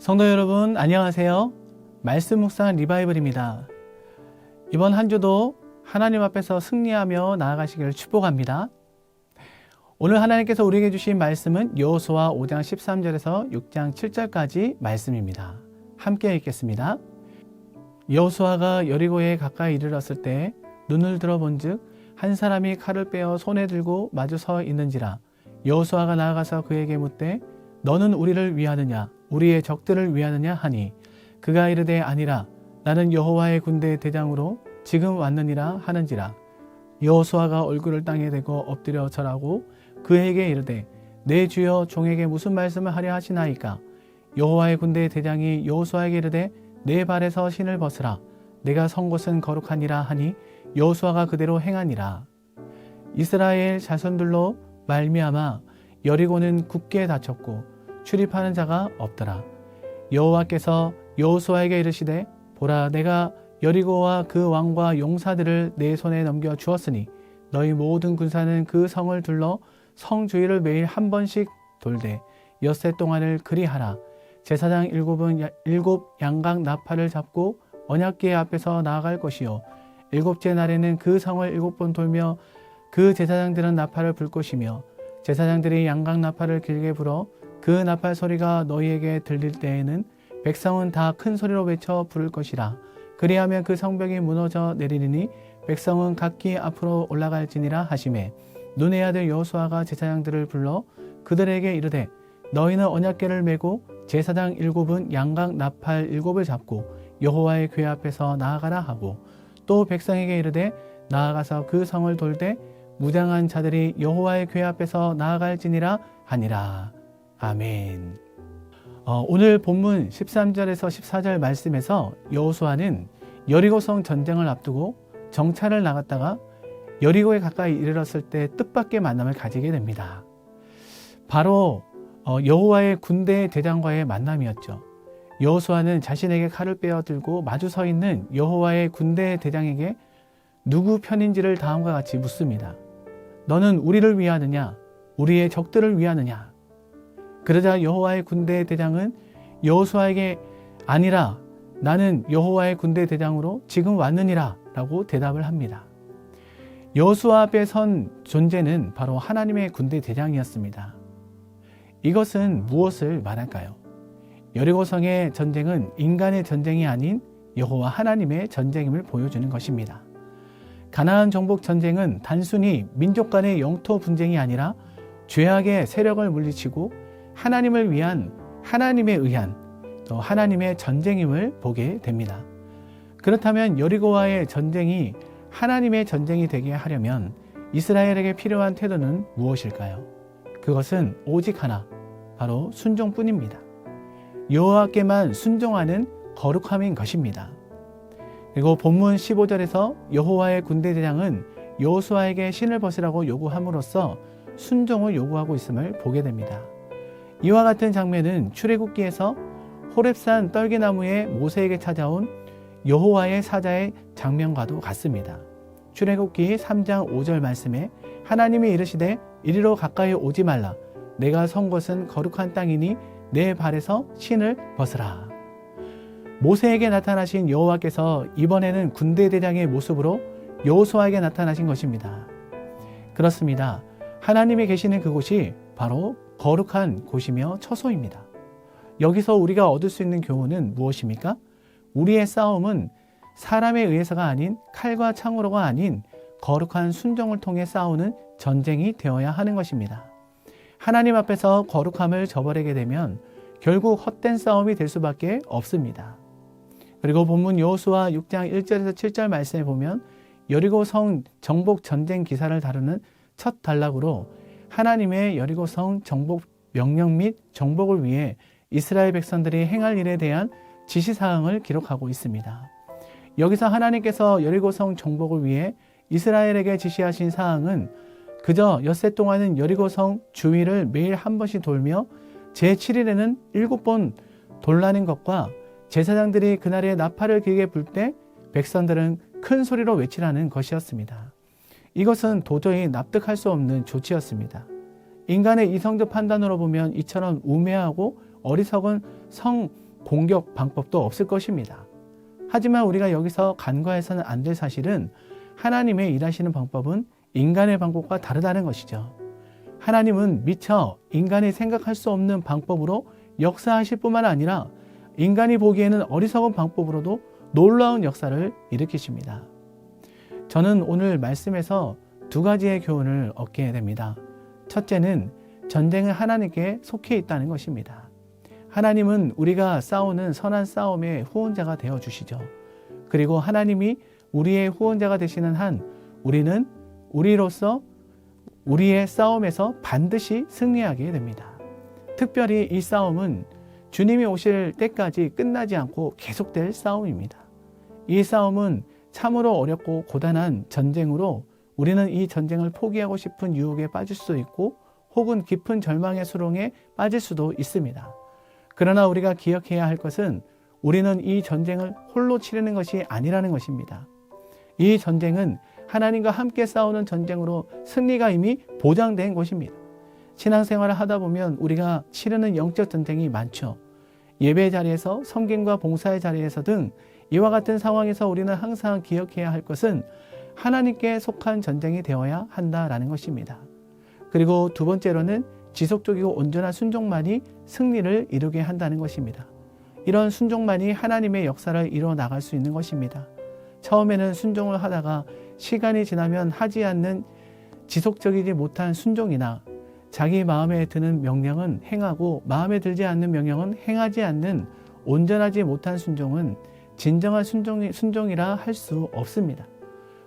성도 여러분 안녕하세요. 말씀 묵상 리바이벌입니다. 이번 한 주도 하나님 앞에서 승리하며 나아가시기를 축복합니다. 오늘 하나님께서 우리에게 주신 말씀은 여호수아 5장 13절에서 6장 7절까지 말씀입니다. 함께 읽겠습니다. 여호수아가 여리고에 가까이 이르렀을 때 눈을 들어본즉 한 사람이 칼을 빼어 손에 들고 마주 서 있는지라. 여호수아가 나아가서 그에게 묻되 너는 우리를 위하느냐 우리의 적들을 위하느냐 하니 그가 이르되 아니라 나는 여호와의 군대 대장으로 지금 왔느니라 하는지라. 여호수아가 얼굴을 땅에 대고 엎드려 절하고 그에게 이르되 내 주여 종에게 무슨 말씀을 하려 하시나이까. 여호와의 군대 대장이 여호수아에게 이르되 내 발에서 신을 벗으라 내가 선 곳은 거룩하니라 하니 여호수아가 그대로 행하니라. 이스라엘 자손들로 말미암아 여리고는 굳게 닫혔고 출입하는 자가 없더라. 여호와께서 여호수아에게 이르시되 보라 내가 여리고와 그 왕과 용사들을 내 손에 넘겨 주었으니 너희 모든 군사는 그 성을 둘러 성 주위를 매일 한 번씩 돌되 엿새 동안을 그리하라. 제사장 일곱은 일곱 양각 나팔을 잡고 언약궤 앞에서 나아갈 것이요 일곱째 날에는 그 성을 일곱 번 돌며 그 제사장들은 나팔을 불 것이며 제사장들이 양각 나팔을 길게 불어 그 나팔 소리가 너희에게 들릴 때에는 백성은 다 큰 소리로 외쳐 부를 것이라. 그리하면 그 성벽이 무너져 내리리니 백성은 각기 앞으로 올라갈지니라 하시매 눈의 아들 여호수아가 제사장들을 불러 그들에게 이르되 너희는 언약궤를 메고 제사장 일곱은 양각 나팔 일곱을 잡고 여호와의 궤 앞에서 나아가라 하고 또 백성에게 이르되 나아가서 그 성을 돌되 무장한 자들이 여호와의 궤 앞에서 나아갈지니라 하니라. 아멘. 오늘 본문 13절에서 14절 말씀에서 여호수아는 여리고성 전쟁을 앞두고 정찰을 나갔다가 여리고에 가까이 이르렀을 때 뜻밖의 만남을 가지게 됩니다. 바로 여호와의 군대 대장과의 만남이었죠. 여호수아는 자신에게 칼을 빼어 들고 마주 서 있는 여호와의 군대 대장에게 누구 편인지를 다음과 같이 묻습니다. 너는 우리를 위하느냐 우리의 적들을 위하느냐. 그러자 여호와의 군대 대장은 여호수아에게 아니라 나는 여호와의 군대 대장으로 지금 왔느니라 라고 대답을 합니다. 여호수아 앞에 선 존재는 바로 하나님의 군대 대장이었습니다. 이것은 무엇을 말할까요? 여리고성의 전쟁은 인간의 전쟁이 아닌 여호와 하나님의 전쟁임을 보여주는 것입니다. 가나안 정복 전쟁은 단순히 민족 간의 영토 분쟁이 아니라 죄악의 세력을 물리치고 하나님을 위한 하나님에 의한 또 하나님의 전쟁임을 보게 됩니다. 그렇다면 여리고와의 전쟁이 하나님의 전쟁이 되게 하려면 이스라엘에게 필요한 태도는 무엇일까요? 그것은 오직 하나, 바로 순종뿐입니다. 여호와께만 순종하는 거룩함인 것입니다. 그리고 본문 15절에서 여호와의 군대 대장은 여호수아에게 신을 벗으라고 요구함으로써 순종을 요구하고 있음을 보게 됩니다. 이와 같은 장면은 출애굽기에서 호렙산 떨기나무에 모세에게 찾아온 여호와의 사자의 장면과도 같습니다. 출애굽기 3장 5절 말씀에 하나님이 이르시되 이리로 가까이 오지 말라 내가 선 곳은 거룩한 땅이니 내 발에서 신을 벗으라. 모세에게 나타나신 여호와께서 이번에는 군대 대장의 모습으로 여호수아에게 나타나신 것입니다. 그렇습니다. 하나님이 계시는 그곳이 바로 거룩한 곳이며 처소입니다. 여기서 우리가 얻을 수 있는 교훈은 무엇입니까? 우리의 싸움은 사람에 의해서가 아닌 칼과 창으로가 아닌 거룩한 순종을 통해 싸우는 전쟁이 되어야 하는 것입니다. 하나님 앞에서 거룩함을 저버리게 되면 결국 헛된 싸움이 될 수밖에 없습니다. 그리고 본문 여호수아 6장 1절에서 7절 말씀에 보면 여리고성 정복 전쟁 기사를 다루는 첫 단락으로 하나님의 여리고성 정복 명령 및 정복을 위해 이스라엘 백성들이 행할 일에 대한 지시사항을 기록하고 있습니다. 여기서 하나님께서 여리고성 정복을 위해 이스라엘에게 지시하신 사항은 그저 엿새 동안은 여리고성 주위를 매일 한 번씩 돌며 제7일에는 7번 돌라는 것과 제사장들이 그날에 나팔을 길게 불 때 백성들은 큰 소리로 외치라는 것이었습니다. 이것은 도저히 납득할 수 없는 조치였습니다. 인간의 이성적 판단으로 보면 이처럼 우매하고 어리석은 성 공격 방법도 없을 것입니다. 하지만 우리가 여기서 간과해서는 안 될 사실은 하나님의 일하시는 방법은 인간의 방법과 다르다는 것이죠. 하나님은 미처 인간이 생각할 수 없는 방법으로 역사하실 뿐만 아니라 인간이 보기에는 어리석은 방법으로도 놀라운 역사를 일으키십니다. 저는 오늘 말씀에서 두 가지의 교훈을 얻게 됩니다. 첫째는 전쟁은 하나님께 속해 있다는 것입니다. 하나님은 우리가 싸우는 선한 싸움의 후원자가 되어 주시죠. 그리고 하나님이 우리의 후원자가 되시는 한 우리는 우리로서 우리의 싸움에서 반드시 승리하게 됩니다. 특별히 이 싸움은 주님이 오실 때까지 끝나지 않고 계속될 싸움입니다. 이 싸움은 참으로 어렵고 고단한 전쟁으로 우리는 이 전쟁을 포기하고 싶은 유혹에 빠질 수도 있고 혹은 깊은 절망의 수렁에 빠질 수도 있습니다. 그러나 우리가 기억해야 할 것은 우리는 이 전쟁을 홀로 치르는 것이 아니라는 것입니다. 이 전쟁은 하나님과 함께 싸우는 전쟁으로 승리가 이미 보장된 것입니다. 신앙생활을 하다 보면 우리가 치르는 영적 전쟁이 많죠. 예배 자리에서, 섬김과 봉사의 자리에서 등 이와 같은 상황에서 우리는 항상 기억해야 할 것은 하나님께 속한 전쟁이 되어야 한다라는 것입니다. 그리고 두 번째로는 지속적이고 온전한 순종만이 승리를 이루게 한다는 것입니다. 이런 순종만이 하나님의 역사를 이루어 나갈 수 있는 것입니다. 처음에는 순종을 하다가 시간이 지나면 하지 않는 지속적이지 못한 순종이나 자기 마음에 드는 명령은 행하고 마음에 들지 않는 명령은 행하지 않는 온전하지 못한 순종은 진정한 순종이라 할 수 없습니다.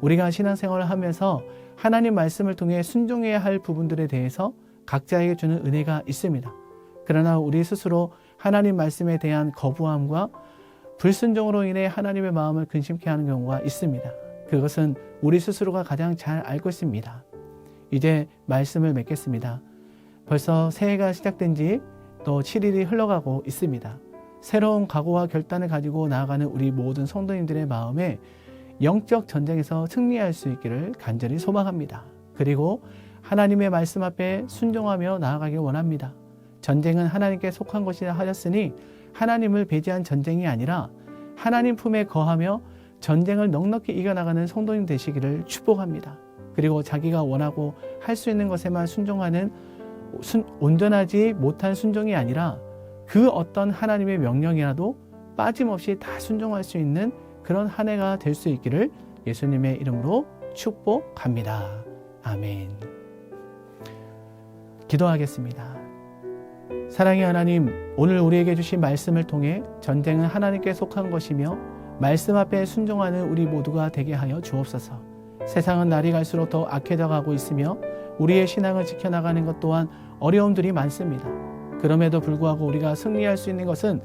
우리가 신앙생활을 하면서 하나님 말씀을 통해 순종해야 할 부분들에 대해서 각자에게 주는 은혜가 있습니다. 그러나 우리 스스로 하나님 말씀에 대한 거부함과 불순종으로 인해 하나님의 마음을 근심케 하는 경우가 있습니다. 그것은 우리 스스로가 가장 잘 알 것입니다. 이제 말씀을 맺겠습니다. 벌써 새해가 시작된 지 또 7일이 흘러가고 있습니다. 새로운 각오와 결단을 가지고 나아가는 우리 모든 성도님들의 마음에 영적 전쟁에서 승리할 수 있기를 간절히 소망합니다. 그리고 하나님의 말씀 앞에 순종하며 나아가길 원합니다. 전쟁은 하나님께 속한 것이라 하였으니 하나님을 배제한 전쟁이 아니라 하나님 품에 거하며 전쟁을 넉넉히 이겨나가는 성도님 되시기를 축복합니다. 그리고 자기가 원하고 할 수 있는 것에만 순종하는 온전하지 못한 순종이 아니라 그 어떤 하나님의 명령이라도 빠짐없이 다 순종할 수 있는 그런 한 해가 될 수 있기를 예수님의 이름으로 축복합니다. 아멘. 기도하겠습니다. 사랑의 하나님, 오늘 우리에게 주신 말씀을 통해 전쟁은 하나님께 속한 것이며 말씀 앞에 순종하는 우리 모두가 되게 하여 주옵소서. 세상은 날이 갈수록 더 악해져 가고 있으며 우리의 신앙을 지켜나가는 것 또한 어려움들이 많습니다. 그럼에도 불구하고 우리가 승리할 수 있는 것은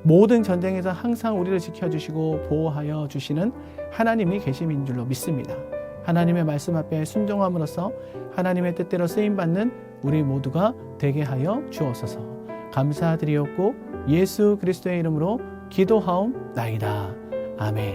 모든 전쟁에서 항상 우리를 지켜주시고 보호하여 주시는 하나님이 계심인 줄로 믿습니다. 하나님의 말씀 앞에 순종함으로써 하나님의 뜻대로 쓰임받는 우리 모두가 되게 하여 주옵소서. 감사드리옵고 예수 그리스도의 이름으로 기도하옵나이다. 아멘.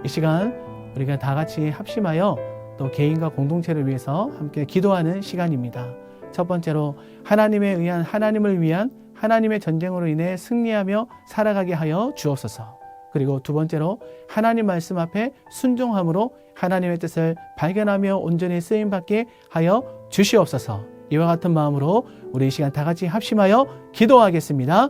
이 시간 우리가 다 같이 합심하여 또 개인과 공동체를 위해서 함께 기도하는 시간입니다. 첫 번째로 하나님에 의한 하나님을 위한 하나님의 전쟁으로 인해 승리하며 살아가게 하여 주옵소서. 그리고 두 번째로 하나님 말씀 앞에 순종함으로 하나님의 뜻을 발견하며 온전히 쓰임받게 하여 주시옵소서. 이와 같은 마음으로 우리 이 시간 다 같이 합심하여 기도하겠습니다.